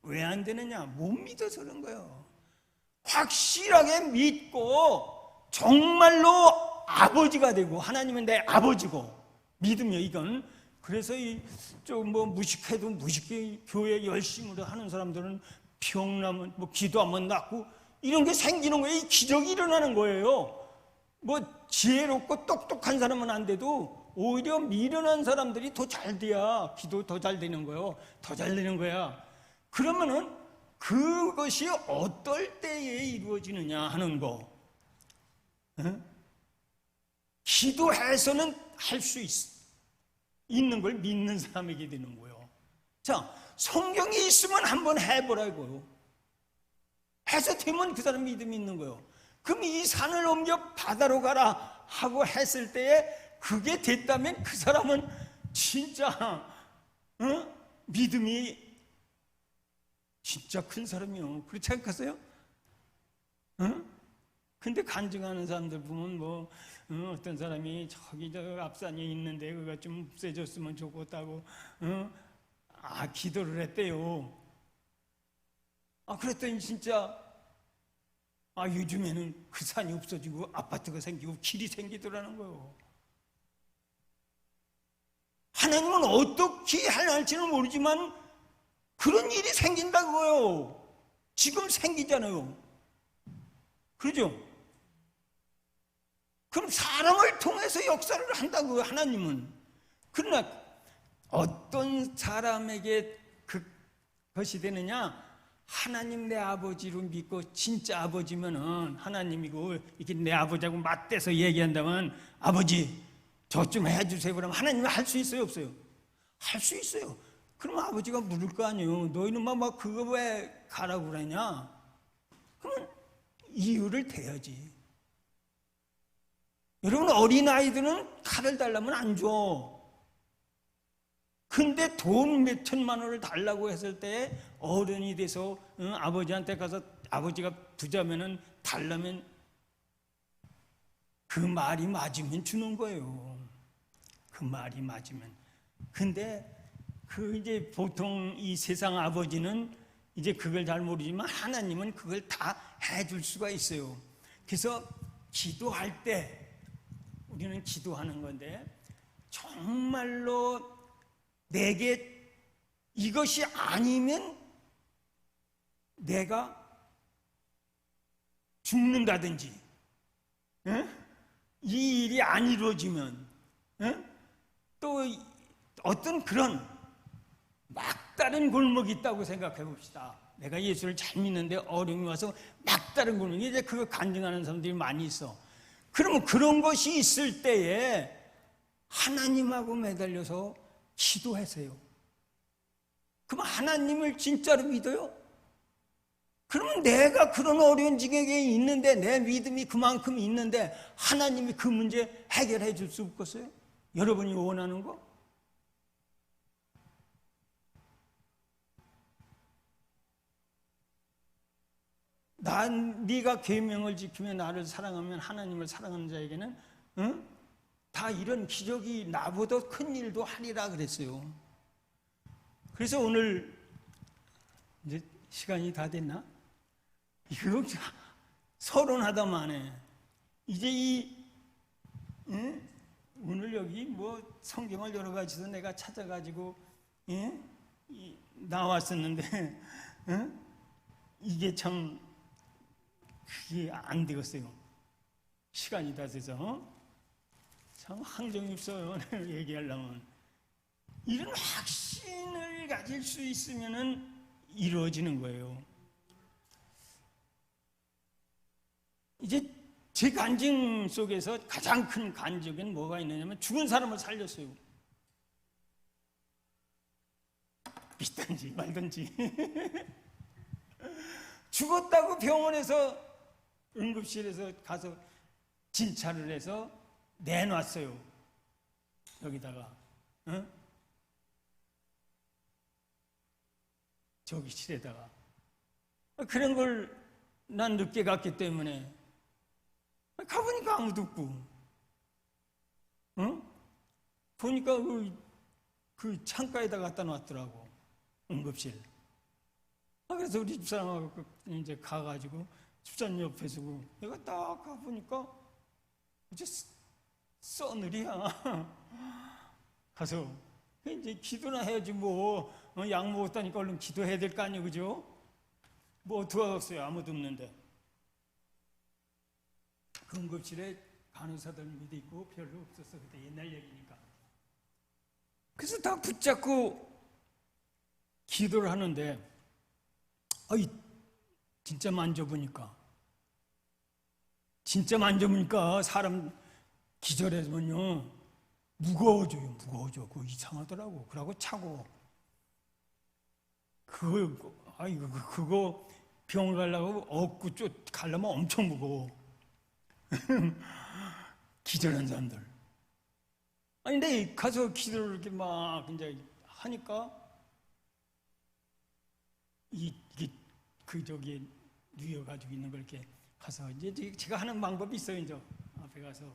왜 안 되느냐? 못 믿어서 그런 거예요. 확실하게 믿고 정말로 아버지가 되고, 하나님은 내 아버지고 믿으며 이건. 그래서 좀 뭐 무식해도 무식해 교회 열심으로 하는 사람들은 병나면 뭐 기도하면 낫고 이런 게 생기는 거예요. 이 기적이 일어나는 거예요. 뭐 지혜롭고 똑똑한 사람은 안 돼도 오히려 미련한 사람들이 더 잘 돼야 기도 더 잘 되는 거예요. 더 잘 되는 거야. 그러면은 그것이 어떨 때에 이루어지느냐 하는 거. 기도해서는 할 수 있는 걸 믿는 사람에게 되는 거예요. 자, 성경이 있으면 한번 해보라고요. 해서 되면 그 사람 믿음이 있는 거예요. 그럼 이 산을 옮겨 바다로 가라 하고 했을 때에 그게 됐다면 그 사람은 진짜 믿음이 진짜 큰 사람이요. 그렇지 않겠어요? 근데 간증하는 사람들 보면 뭐 어떤 사람이 저기 저 앞산에 있는데 그가 좀 없어졌으면 좋겠다고 기도를 했대요. 그랬더니 진짜 요즘에는 그 산이 없어지고 아파트가 생기고 길이 생기더라는 거예요. 하나님은 어떻게 할지는 모르지만 그런 일이 생긴다고요. 지금 생기잖아요. 그러죠? 그럼 사람을 통해서 역사를 한다고요, 하나님은. 그러나 어떤 사람에게 그것이 되느냐? 하나님 내 아버지로 믿고 진짜 아버지면은 하나님이고 이렇게 내 아버지하고 맞대서 얘기한다면 아버지 저 좀 해주세요. 그러면 하나님은 할 수 있어요, 없어요? 할 수 있어요. 그럼 아버지가 물을 거 아니에요. 너희는 막 그거 왜 가라고 그러냐? 그러면 이유를 대야지. 여러분, 어린아이들은 칼을 달라면 안 줘. 근데 돈 몇 천만 원을 달라고 했을 때 어른이 돼서 아버지한테 가서 아버지가 부자면은 달라면 그 말이 맞으면 주는 거예요. 그 말이 맞으면. 근데 이제 보통 이 세상 아버지는 이제 그걸 잘 모르지만 하나님은 그걸 다 해줄 수가 있어요. 그래서 기도할 때 우리는 기도하는 건데 정말로 내게 이것이 아니면 내가 죽는다든지 이 일이 안 이루어지면 또 어떤 그런 막다른 골목이 있다고 생각해 봅시다. 내가 예수를 잘 믿는데 어려움이 와서 막다른 골목이 이제 그거 간증하는 사람들이 많이 있어. 그러면 그런 것이 있을 때에 하나님하고 매달려서 기도하세요. 그럼 하나님을 진짜로 믿어요? 그러면 내가 그런 어려운 지경에 있는데 내 믿음이 그만큼 있는데 하나님이 그 문제 해결해 줄 수 없겠어요? 여러분이 원하는 거? 네가 계명을 지키며 나를 사랑하면 하나님을 사랑하는 자에게는 다 이런 기적이 나보다 큰 일도 하리라 그랬어요. 그래서 오늘 이제 시간이 다 됐나? 이거 서론하다만해. 이제 오늘 여기 뭐 성경을 여러 가지서 내가 찾아가지고 나왔었는데 이게 참 그게 안 되겠어요. 시간이 다 돼서 참 항정이 없어요. 얘기하려면 이런 확신을 가질 수 있으면은 이루어지는 거예요. 이제 제 간증 속에서 가장 큰 간증은 뭐가 있느냐면 죽은 사람을 살렸어요. 믿든지 말든지 죽었다고 병원에서 응급실에서 가서 진찰을 해서 내놨어요. 여기다가 저기 실에다가 그런 걸 난 늦게 갔기 때문에 가보니까 아무도 없고 보니까 그 창가에다 갖다 놨더라고. 응급실. 그래서 우리 집사람하고 이제 가가지고 집사님 옆에 서고 내가 딱 가보니까 이제 써늘이야. 가서 이제 기도나 해야지 뭐 약 먹었다니까 얼른 기도해야 될 거 아니에요, 그죠? 뭐 도와줬어요. 아무도 없는데. 그 응급실에 간호사들 밑에 있고 별로 없었어. 그때 옛날 얘기니까. 그래서 다 붙잡고 기도를 하는데 아이, 진짜 만져보니까 사람 기절해서면요 무거워져요. 그거 이상하더라고. 그러고 차고 그거 병원 가려고 업고 가려면 엄청 무거워. 기절한 사람들. 아니 근데 가서 기도를 이렇게 막 이제 하니까 이게 누워가지고 있는 걸 이렇게 가서 이제 제가 하는 방법이 있어요. 이제 앞에 가서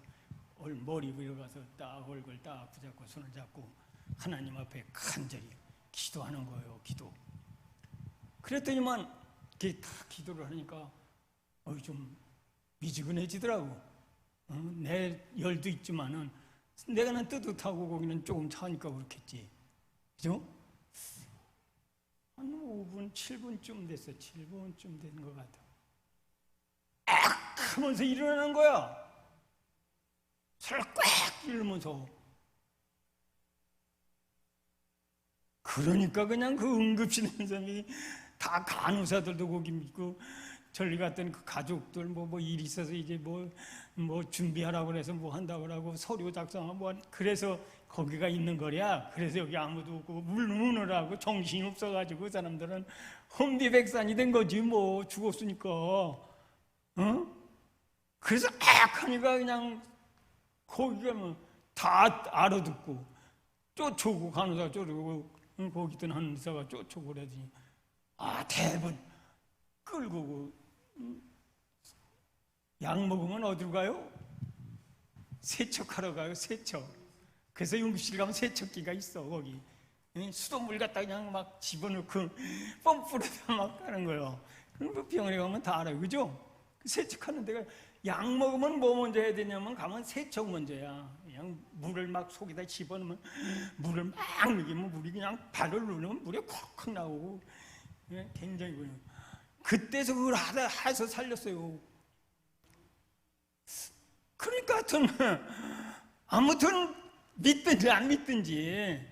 머리 위에 가서 딱 얼굴 딱 붙잡고 손을 잡고 하나님 앞에 간절히 기도하는 거예요. 기도. 그랬더니만 이렇게 다 기도를 하니까 좀 미지근해지더라고. 내 열도 있지만은 내가는 뜨뜻하고 거기는 조금 차니까 그렇겠지. 그죠? 한 5분, 7분쯤 됐어. 7분쯤 된 것 같아. 악! 하면서 일어나는 거야. 손을 꽉 이러면서. 그러니까 그냥 그 응급실 선생님이 다 간호사들도 거기 있고 전리 갔던 그 가족들 뭐 일 있어서 이제 뭐 준비하라고 그래서 뭐 한다고 그러고 서류 작성하고 그래서 거기가 있는 거야. 그래서 여기 아무도 없고 물느라고 정신이 없어가지고 그 사람들은 혼비백산이 된 거지 뭐 죽었으니까. 그래서 하니까 그냥 거기 가면 다 알아듣고 쫓아오고 간호사 쫓아오고 거기 있던 한 의사가 쫓아오고 그러더니 대부분 끌고 약 먹으면 어디로 가요? 세척하러 가요. 세척. 그래서 응급실 가면 세척기가 있어. 거기 수돗물 갖다 그냥 막 집어넣고 펌프로다 막 가는 거예요. 그럼 병원에 가면 다 알아요. 그죠? 세척하는 데가 약 먹으면 뭐 먼저 해야 되냐면 가면 세척 먼저야. 그냥 물을 막 속에다 집어넣으면 물을 막 먹이면 물이 그냥 발을 누르면 물이 콕콕 나오고 굉장히 그냥 그때서 그걸 해서 살렸어요. 그러니까 하여튼 아무튼 믿든지 안 믿든지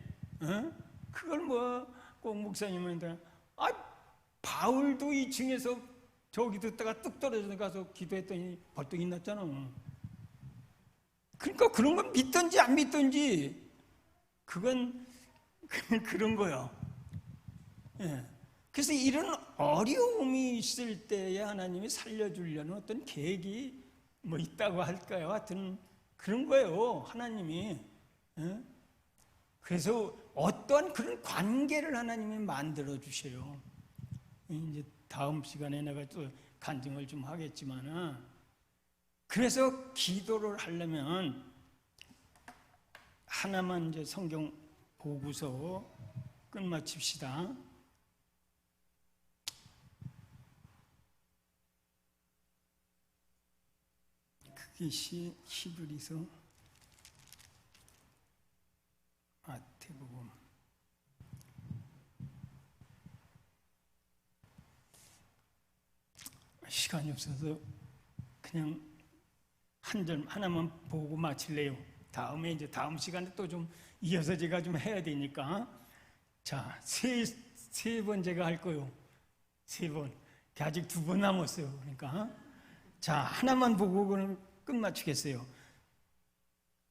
그걸 뭐 꼭 목사님한테 바울도 2층에서 저기 듣다가 뚝 떨어져서 가서 기도했더니 벌떡 일어났잖아. 그러니까 그런 건 믿든지 안 믿든지 그건 그런 거야. 그래서 이런 어려움이 있을 때에 하나님이 살려주려는 어떤 계획이 뭐 있다고 할까요? 하여튼 그런 거예요. 하나님이. 그래서 어떠한 그런 관계를 하나님이 만들어 주셔요. 이제 다음 시간에 내가 또 간증을 좀 하겠지만은 그래서 기도를 하려면 하나만 이제 성경 보고서 끝마칩시다. 그게 히브리서 마태복음 시간이 없어서 그냥 한 절 하나만 보고 마칠래요. 다음에 이제 다음 시간에 또 좀 이어서 제가 좀 해야 되니까 자, 세 번 제가 할 거요. 3번. 아직 2번 남았어요. 그러니까 자, 하나만 보고 그럼 끝마치겠어요.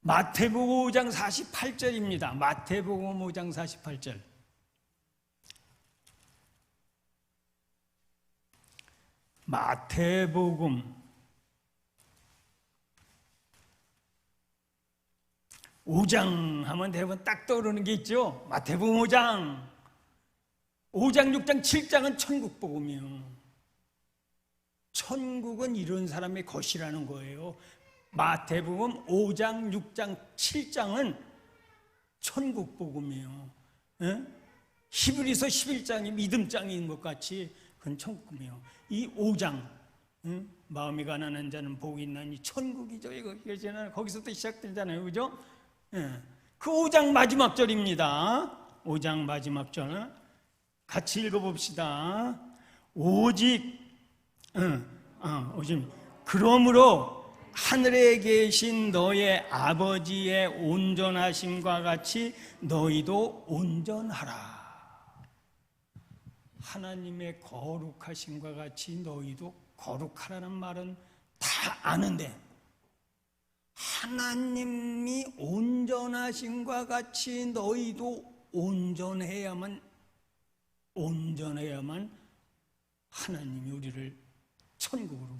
마태복음 5장 48절입니다. 마태복음 5장 48절. 마태복음 5장 하면 대부분 딱 떠오르는 게 있죠. 마태복음 5장, 6장, 7장은 천국복음이에요. 천국은 이런 사람의 것이라는 거예요. 마태복음 5장, 6장, 7장은 천국복음이에요. 히브리서 11장이 믿음장인 것 같이 그건 천국이에요. 이 5장, 마음이 가난한 자는 복이 있나니 천국이죠. 이거 거기서부터 시작되잖아요. 그죠? 그 5장 마지막 절입니다. 5장 마지막 절 같이 읽어봅시다. 오직 그러므로 하늘에 계신 너의 아버지의 온전하심과 같이 너희도 온전하라. 하나님의 거룩하심과 같이 너희도 거룩하라는 말은 다 아는데, 하나님이 온전하심과 같이 너희도 온전해야만 하나님이 우리를 천국으로,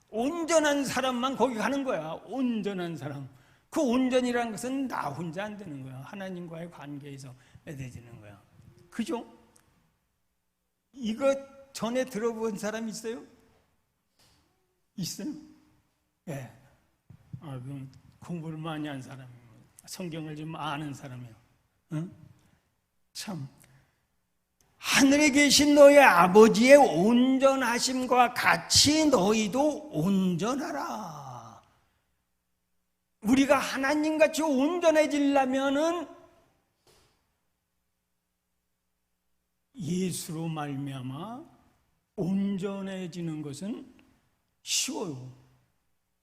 온전한 사람만 거기 가는 거야. 온전한 사람. 그 온전이라는 것은 나 혼자 안 되는 거야. 하나님과의 관계에서 맺어지는 거야. 그죠? 이거 전에 들어본 사람 있어요? 있어요? 예. 그럼 공부를 많이 한 사람이에요. 성경을 좀 아는 사람이에요. 응? 참. 하늘에 계신 너희 아버지의 온전하심과 같이 너희도 온전하라. 우리가 하나님같이 온전해지려면은 예수로 말미암아 온전해지는 것은 쉬워요.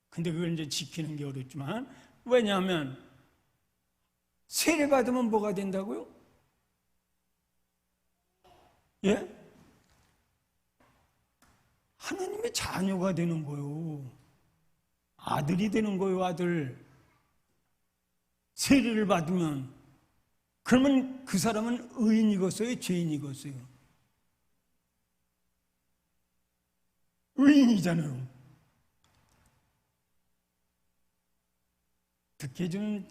근데 그걸 이제 지키는 게 어렵지만, 왜냐하면 세례 받으면 뭐가 된다고요? 예? 하나님의 자녀가 되는 거요. 아들이 되는 거요, 아들. 세례를 받으면. 그러면 그 사람은 의인이겠어요, 죄인이겠어요? 의인이잖아요. 듣기 좀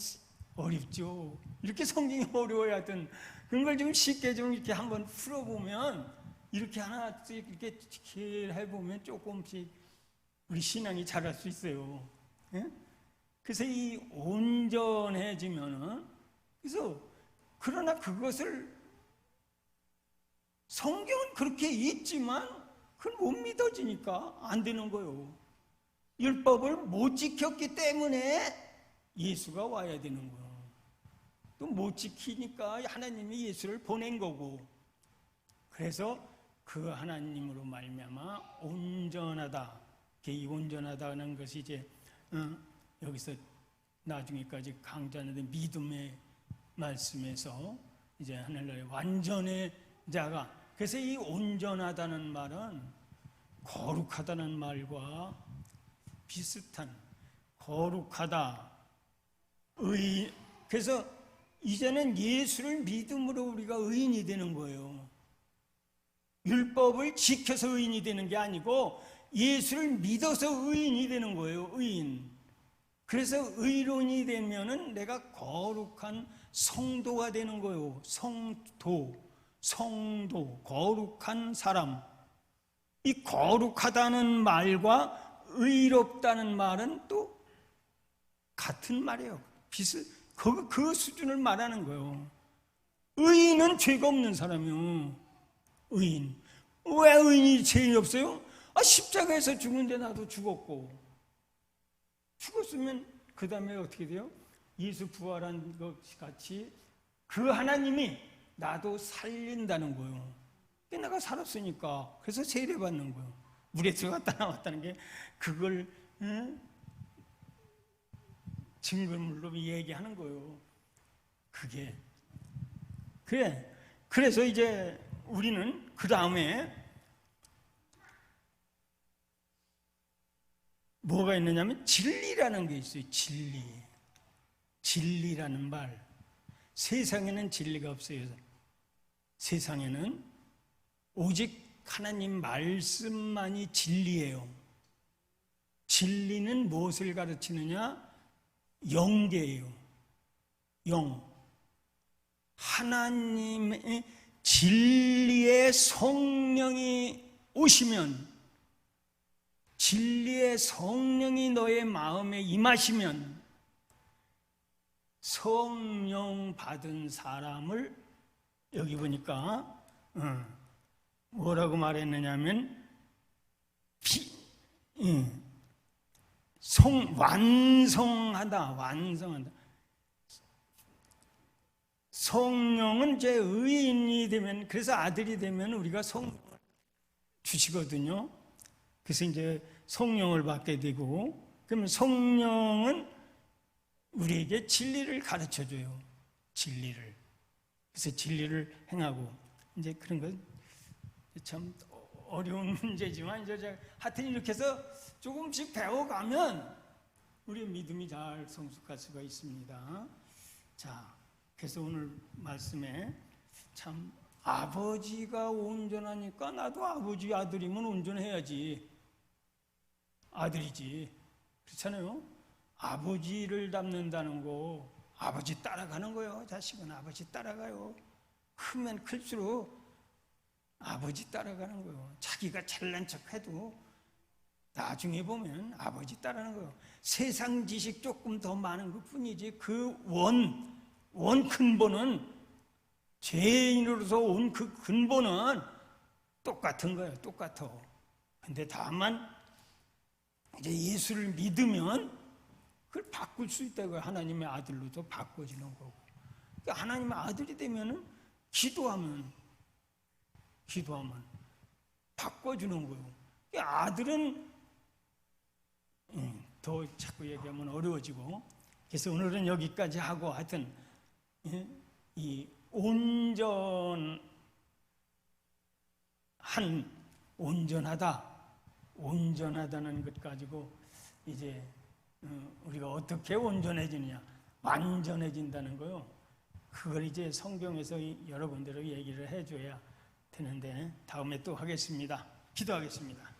어렵죠. 이렇게 성경이 어려워야 하던 그런 걸 좀 쉽게 좀 이렇게 한번 풀어보면, 이렇게 하나씩 이렇게 해보면 조금씩 우리 신앙이 자랄 수 있어요. 예? 그래서 이 온전해지면은, 그래서 그러나 그것을 성경은 그렇게 있지만 그걸 못 믿어지니까 안 되는 거예요. 율법을 못 지켰기 때문에 예수가 와야 되는 거예요. 또 못 지키니까 하나님이 예수를 보낸 거고, 그래서 그 하나님으로 말미암아 온전하다. 이 온전하다는 것이 이제 여기서 나중에까지 강조하는데, 믿음의 말씀에서 이제 하늘나라의 완전의 자가, 그래서 이 온전하다는 말은 거룩하다는 말과 비슷한, 거룩하다, 그래서 이제는 예수를 믿음으로 우리가 의인이 되는 거예요. 율법을 지켜서 의인이 되는 게 아니고 예수를 믿어서 의인이 되는 거예요. 의인. 그래서 의로운이 되면은 내가 거룩한 성도가 되는 거예요. 성도, 거룩한 사람. 이 거룩하다는 말과 의롭다는 말은 또 같은 말이에요. 그 수준을 말하는 거예요. 의인은 죄가 없는 사람이요. 의인. 왜 의인이 죄이 없어요? 십자가에서 죽는데 나도 죽었고, 죽었으면 그 다음에 어떻게 돼요? 예수 부활한 것 같이 그 하나님이 나도 살린다는 거예요. 근데 내가 살았으니까, 그래서 세례 받는 거예요. 물에 들어갔다 나왔다는 게 그걸 증거물로 얘기하는 거예요. 그게. 그래서 이제 우리는 그 다음에 뭐가 있느냐면 진리라는 게 있어요. 진리라는 말. 세상에는 진리가 없어요. 세상에는 오직 하나님 말씀만이 진리예요. 진리는 무엇을 가르치느냐? 영계예요. 영. 하나님의 진리의 성령이 오시면, 진리의 성령이 너의 마음에 임하시면, 성령 받은 사람을 여기 보니까 뭐라고 말했느냐면 완성하다. 성령은 제 의인이 되면, 그래서 아들이 되면 우리가 성령을 주시거든요. 그래서 이제 성령을 받게 되고, 그러면 성령은 우리에게 진리를 가르쳐 줘요. 진리를. 그래서 진리를 행하고, 이제 그런 건 참 어려운 문제지만 이제 하여튼 이렇게 해서 조금씩 배워가면 우리 믿음이 잘 성숙할 수가 있습니다. 자, 그래서 오늘 말씀에 참 아버지가 온전하니까 나도 아버지 아들이면 온전해야지. 아들이지. 그렇잖아요. 아버지를 닮는다는 거, 아버지 따라가는 거예요. 자식은 아버지 따라가요. 크면 클수록 아버지 따라가는 거예요. 자기가 잘난 척해도 나중에 보면 아버지 따라가는 거예요. 세상 지식 조금 더 많은 것 뿐이지 그 원 근본은, 죄인으로서 온 그 근본은 똑같은 거예요. 똑같아. 근데 다만 이제 예수를 믿으면 그걸 바꿀 수 있다고. 하나님의 아들로도 바꿔지는 거고. 그러니까 하나님의 아들이 되면은 기도하면 바꿔주는 거예요. 그러니까 아들은 더 자꾸 얘기하면 어려워지고. 그래서 오늘은 여기까지 하고, 하여튼 이 온전하다는 것 가지고 이제 우리가 어떻게 온전해지느냐, 완전해진다는 거요. 그걸 이제 성경에서 여러 군데로 얘기를 해줘야 되는데 다음에 또 하겠습니다. 기도하겠습니다.